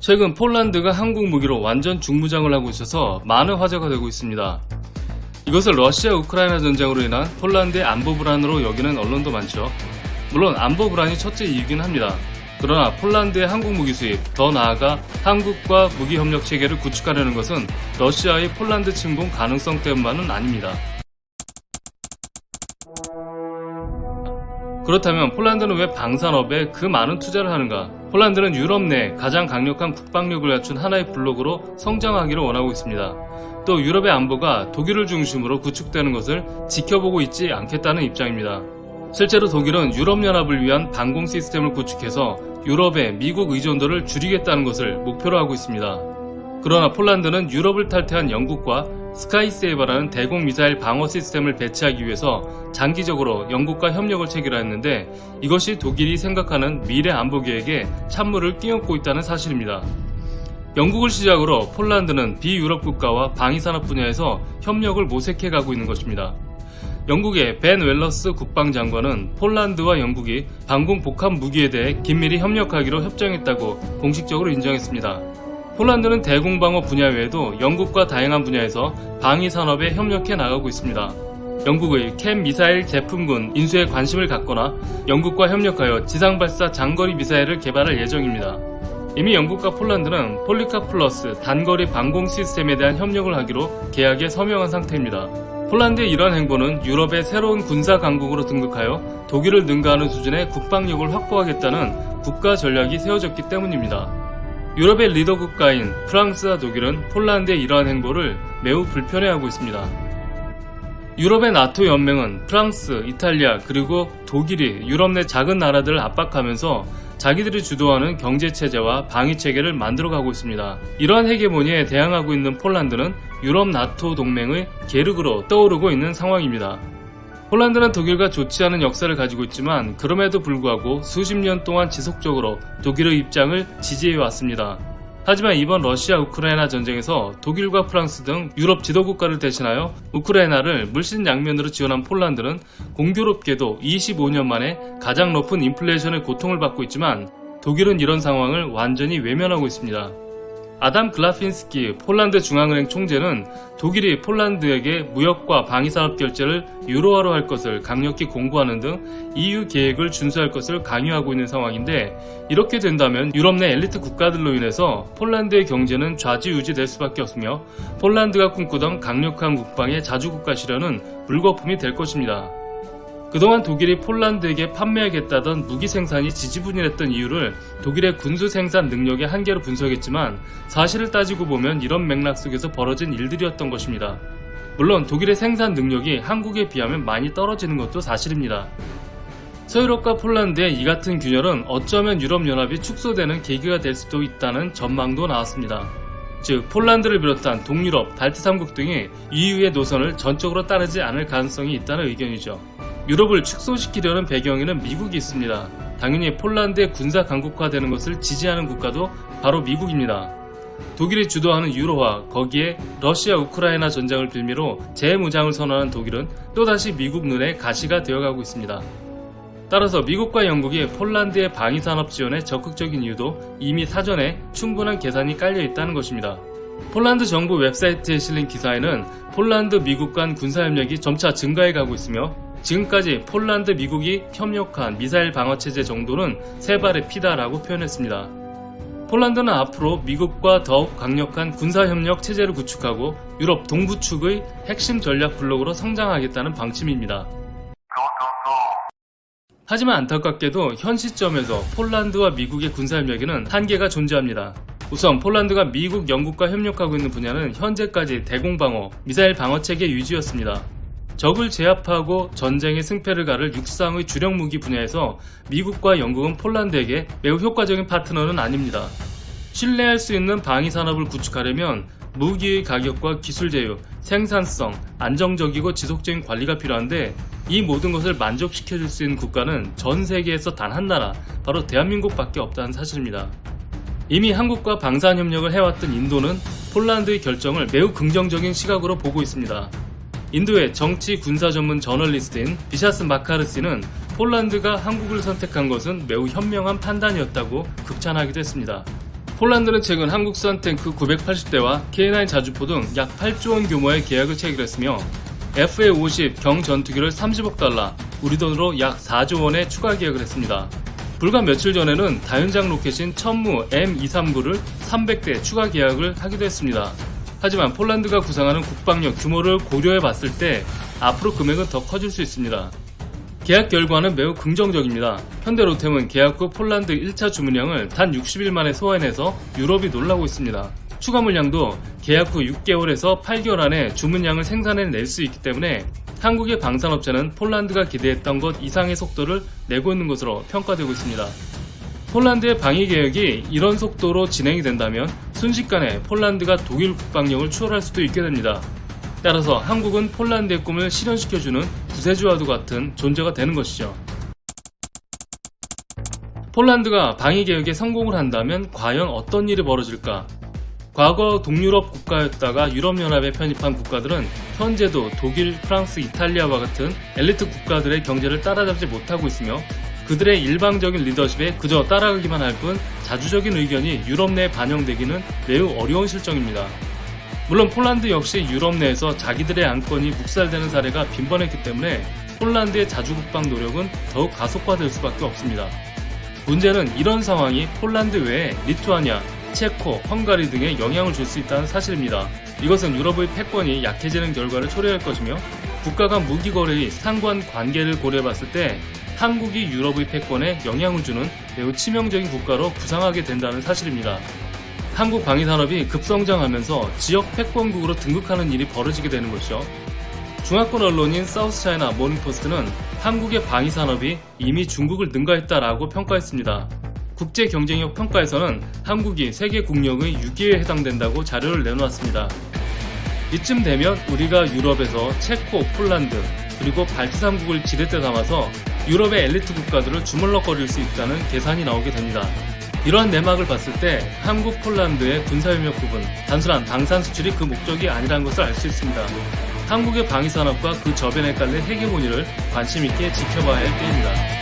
최근 폴란드가 한국 무기로 완전 중무장을 하고 있어서 많은 화제가 되고 있습니다. 이것을 러시아 우크라이나 전쟁으로 인한 폴란드의 안보 불안으로 여기는 언론도 많죠. 물론 안보 불안이 첫째 이유긴 합니다. 그러나 폴란드의 한국 무기 수입, 더 나아가 한국과 무기 협력 체계를 구축하려는 것은 러시아의 폴란드 침공 가능성 때문만은 아닙니다. 그렇다면 폴란드는 왜 방산업에 그 많은 투자를 하는가? 폴란드는 유럽 내 가장 강력한 국방력을 갖춘 하나의 블록으로 성장하기를 원하고 있습니다. 또 유럽의 안보가 독일을 중심으로 구축되는 것을 지켜보고 있지 않겠다는 입장입니다. 실제로 독일은 유럽연합을 위한 방공 시스템을 구축해서 유럽의 미국 의존도를 줄이겠다는 것을 목표로 하고 있습니다. 그러나 폴란드는 유럽을 탈퇴한 영국과 스카이세이버라는 대공 미사일 방어 시스템을 배치하기 위해서 장기적으로 영국과 협력을 체결했는데 이것이 독일이 생각하는 미래 안보 계획에 찬물을 끼얹고 있다는 사실입니다. 영국을 시작으로 폴란드는 비유럽 국가와 방위산업 분야에서 협력을 모색해 가고 있는 것입니다. 영국의 벤 웰러스 국방장관은 폴란드와 영국이 방공 복합 무기에 대해 긴밀히 협력하기로 협정했다고 공식적으로 인정했습니다. 폴란드는 대공방어 분야 외에도 영국과 다양한 분야에서 방위산업에 협력해 나가고 있습니다. 영국의 캠 미사일 제품군 인수에 관심을 갖거나 영국과 협력하여 지상발사 장거리 미사일을 개발할 예정입니다. 이미 영국과 폴란드는 폴리카 플러스 단거리 방공 시스템에 대한 협력을 하기로 계약에 서명한 상태입니다. 폴란드의 이러한 행보는 유럽의 새로운 군사 강국으로 등극하여 독일을 능가하는 수준의 국방력을 확보하겠다는 국가 전략이 세워졌기 때문입니다. 유럽의 리더 국가인 프랑스와 독일은 폴란드의 이러한 행보를 매우 불편해하고 있습니다. 유럽의 나토 연맹은 프랑스, 이탈리아 그리고 독일이 유럽 내 작은 나라들을 압박하면서 자기들이 주도하는 경제체제와 방위체계를 만들어가고 있습니다. 이러한 헤게모니에 대항하고 있는 폴란드는 유럽 나토 동맹의 계륵으로 떠오르고 있는 상황입니다. 폴란드는 독일과 좋지 않은 역사를 가지고 있지만 그럼에도 불구하고 수십 년 동안 지속적으로 독일의 입장을 지지해왔습니다. 하지만 이번 러시아 우크라이나 전쟁에서 독일과 프랑스 등 유럽 지도국가를 대신하여 우크라이나를 물신양면으로 지원한 폴란드는 공교롭게도 25년 만에 가장 높은 인플레이션의 고통을 받고 있지만 독일은 이런 상황을 완전히 외면하고 있습니다. 아담 글라핀스키 폴란드 중앙은행 총재는 독일이 폴란드에게 무역과 방위산업 결제를 유로화로 할 것을 강력히 공고하는 등 EU 계획을 준수할 것을 강요하고 있는 상황인데 이렇게 된다면 유럽 내 엘리트 국가들로 인해서 폴란드의 경제는 좌지우지될 수밖에 없으며 폴란드가 꿈꾸던 강력한 국방의 자주국가 실현은 물거품이 될 것입니다. 그동안 독일이 폴란드에게 판매하겠다던 무기 생산이 지지분열했던 이유를 독일의 군수 생산 능력의 한계로 분석했지만 사실을 따지고 보면 이런 맥락 속에서 벌어진 일들이었던 것입니다. 물론 독일의 생산 능력이 한국에 비하면 많이 떨어지는 것도 사실입니다. 서유럽과 폴란드의 이 같은 균열은 어쩌면 유럽연합이 축소되는 계기가 될 수도 있다는 전망도 나왔습니다. 즉 폴란드를 비롯한 동유럽, 발트 3국 등이 EU의 노선을 전적으로 따르지 않을 가능성이 있다는 의견이죠. 유럽을 축소시키려는 배경에는 미국이 있습니다. 당연히 폴란드의 군사 강국화되는 것을 지지하는 국가도 바로 미국입니다. 독일이 주도하는 유로화, 거기에 러시아 우크라이나 전쟁을 빌미로 재무장을 선언한 독일은 또다시 미국 눈에 가시가 되어가고 있습니다. 따라서 미국과 영국이 폴란드의 방위산업 지원에 적극적인 이유도 이미 사전에 충분한 계산이 깔려 있다는 것입니다. 폴란드 정부 웹사이트에 실린 기사에는 폴란드 미국 간 군사협력이 점차 증가해 가고 있으며 지금까지 폴란드 미국이 협력한 미사일 방어체제 정도는 세 발의 피다라고 표현했습니다. 폴란드는 앞으로 미국과 더욱 강력한 군사협력 체제를 구축하고 유럽 동부축의 핵심 전략 블록으로 성장하겠다는 방침입니다. 하지만 안타깝게도 현 시점에서 폴란드와 미국의 군사협력에는 한계가 존재합니다. 우선 폴란드가 미국, 영국과 협력하고 있는 분야는 현재까지 대공방어, 미사일 방어체계 유지였습니다. 적을 제압하고 전쟁의 승패를 가를 육상의 주력 무기 분야에서 미국과 영국은 폴란드에게 매우 효과적인 파트너는 아닙니다. 신뢰할 수 있는 방위산업을 구축하려면 무기의 가격과 기술 제휴, 생산성, 안정적이고 지속적인 관리가 필요한데 이 모든 것을 만족시켜줄 수 있는 국가는 전 세계에서 단 한 나라, 바로 대한민국밖에 없다는 사실입니다. 이미 한국과 방산협력을 해왔던 인도는 폴란드의 결정을 매우 긍정적인 시각으로 보고 있습니다. 인도의 정치 군사 전문 저널리스트인 비샤스 마카르시는 폴란드가 한국을 선택한 것은 매우 현명한 판단이었다고 극찬하기도 했습니다. 폴란드는 최근 한국산 탱크 980대와 K9 자주포 등 약 8조 원 규모의 계약을 체결했으며 FA-50 경전투기를 30억 달러, 우리 돈으로 약 4조 원의 추가 계약을 했습니다. 불과 며칠 전에는 다연장 로켓인 천무 M239를 300대 추가 계약을 하기도 했습니다. 하지만 폴란드가 구상하는 국방력 규모를 고려해 봤을 때 앞으로 금액은 더 커질 수 있습니다. 계약 결과는 매우 긍정적입니다. 현대로템은 계약 후 폴란드 1차 주문량을 단 60일 만에 소화해내서 유럽이 놀라고 있습니다. 추가 물량도 계약 후 6개월에서 8개월 안에 주문량을 생산해낼 수 있기 때문에 한국의 방산업체는 폴란드가 기대했던 것 이상의 속도를 내고 있는 것으로 평가되고 있습니다. 폴란드의 방위 계획이 이런 속도로 진행이 된다면 순식간에 폴란드가 독일 국방력을 추월할 수도 있게 됩니다. 따라서 한국은 폴란드의 꿈을 실현시켜주는 구세주와도 같은 존재가 되는 것이죠. 폴란드가 방위 계획에 성공을 한다면 과연 어떤 일이 벌어질까? 과거 동유럽 국가였다가 유럽연합에 편입한 국가들은 현재도 독일, 프랑스, 이탈리아와 같은 엘리트 국가들의 경제를 따라잡지 못하고 있으며 그들의 일방적인 리더십에 그저 따라가기만 할 뿐 자주적인 의견이 유럽 내에 반영되기는 매우 어려운 실정입니다. 물론 폴란드 역시 유럽 내에서 자기들의 안건이 묵살되는 사례가 빈번했기 때문에 폴란드의 자주국방 노력은 더욱 가속화될 수밖에 없습니다. 문제는 이런 상황이 폴란드 외에 리투아니아, 체코, 헝가리 등에 영향을 줄 수 있다는 사실입니다. 이것은 유럽의 패권이 약해지는 결과를 초래할 것이며 국가 간 무기 거래의 상관 관계를 고려해봤을 때 한국이 유럽의 패권에 영향을 주는 매우 치명적인 국가로 부상하게 된다는 사실입니다. 한국 방위산업이 급성장하면서 지역 패권국으로 등극하는 일이 벌어지게 되는 것이죠. 중화권 언론인 사우스차이나 모닝포스트는 한국의 방위산업이 이미 중국을 능가했다라고 평가했습니다. 국제경쟁력 평가에서는 한국이 세계 국력의 6위에 해당된다고 자료를 내놓았습니다. 이쯤 되면 우리가 유럽에서 체코, 폴란드, 그리고 발트 3국을 지렛대 삼아서 유럽의 엘리트 국가들을 주물럭거릴 수 있다는 계산이 나오게 됩니다. 이러한 내막을 봤을 때 한국, 폴란드의 군사협력 부분, 단순한 방산 수출이 그 목적이 아니라는 것을 알 수 있습니다. 한국의 방위산업과 그 저변에 깔린 헤게모니를 관심있게 지켜봐야 할 때입니다.